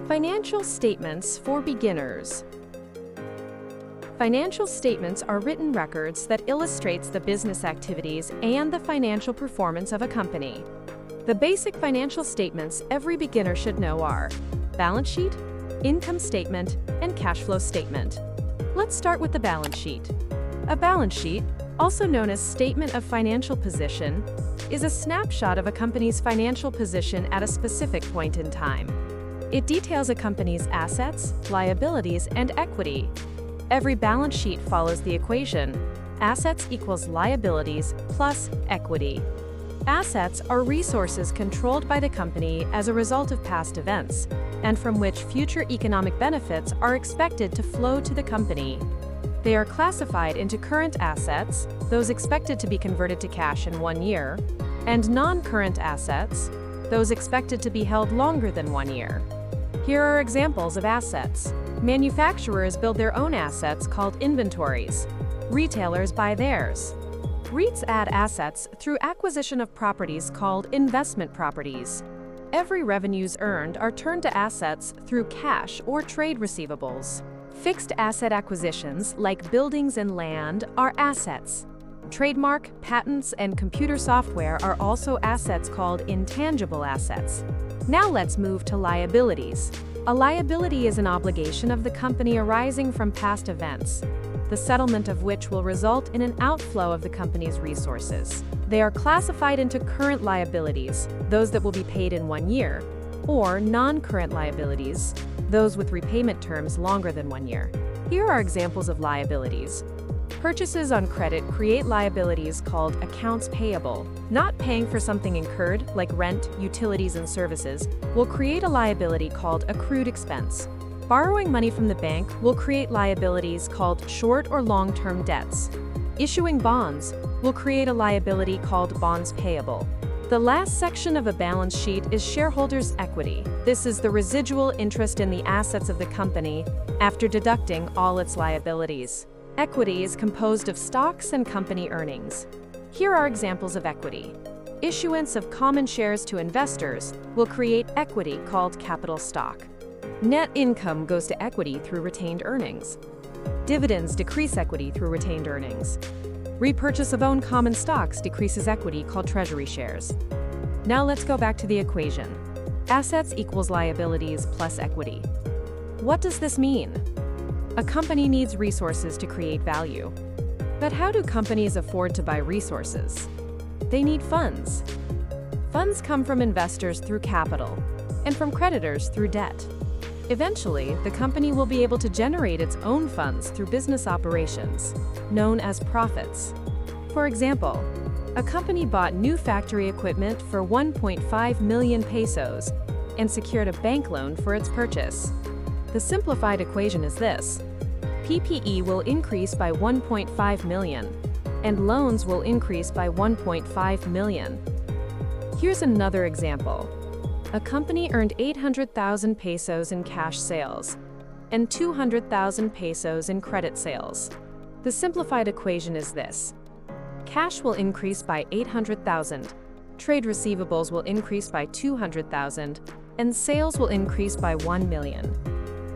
Financial statements for beginners. Financial statements are written records that illustrates the business activities and the financial performance of a company. The basic financial statements every beginner should know are balance sheet, income statement, and cash flow statement. Let's start with the balance sheet. A balance sheet, also known as statement of financial position, is a snapshot of a company's financial position at a specific point in time. It details a company's assets, liabilities, and equity. Every balance sheet follows the equation: assets equals liabilities plus equity. Assets are resources controlled by the company as a result of past events, and from which future economic benefits are expected to flow to the company. They are classified into current assets, those expected to be converted to cash in 1 year, and non-current assets, those expected to be held longer than 1 year. Here are examples of assets. Manufacturers build their own assets called inventories. Retailers buy theirs. REITs add assets through acquisition of properties called investment properties. Every revenues earned are turned to assets through cash or trade receivables. Fixed asset acquisitions, like buildings and land, are assets. Trademark, patents, and computer software are also assets called intangible assets. Now let's move to liabilities. A liability is an obligation of the company arising from past events, the settlement of which will result in an outflow of the company's resources. They are classified into current liabilities, those that will be paid in 1 year, or non-current liabilities, those with repayment terms longer than 1 year. Here are examples of liabilities. Purchases on credit create liabilities called accounts payable. Not paying for something incurred, like rent, utilities, and services, will create a liability called accrued expense. Borrowing money from the bank will create liabilities called short or long-term debts. Issuing bonds will create a liability called bonds payable. The last section of a balance sheet is shareholders' equity. This is the residual interest in the assets of the company after deducting all its liabilities. Equity is composed of stocks and company earnings. Here are examples of equity. Issuance of common shares to investors will create equity called capital stock. Net income goes to equity through retained earnings. Dividends decrease equity through retained earnings. Repurchase of own common stocks decreases equity called treasury shares. Now let's go back to the equation. Assets equals liabilities plus equity. What does this mean? A company needs resources to create value. But how do companies afford to buy resources? They need funds. Funds come from investors through capital, and from creditors through debt. Eventually, the company will be able to generate its own funds through business operations, known as profits. For example, a company bought new factory equipment for 1.5 million pesos and secured a bank loan for its purchase. The simplified equation is this: PPE will increase by 1.5 million, and loans will increase by 1.5 million. Here's another example. A company earned 800,000 pesos in cash sales and 200,000 pesos in credit sales. The simplified equation is this: cash will increase by 800,000, trade receivables will increase by 200,000, and sales will increase by 1 million.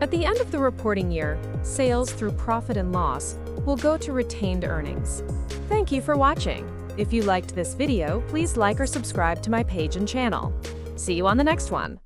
At the end of the reporting year, sales through profit and loss will go to retained earnings. Thank you for watching. If you liked this video, please like or subscribe to my page and channel. See you on the next one.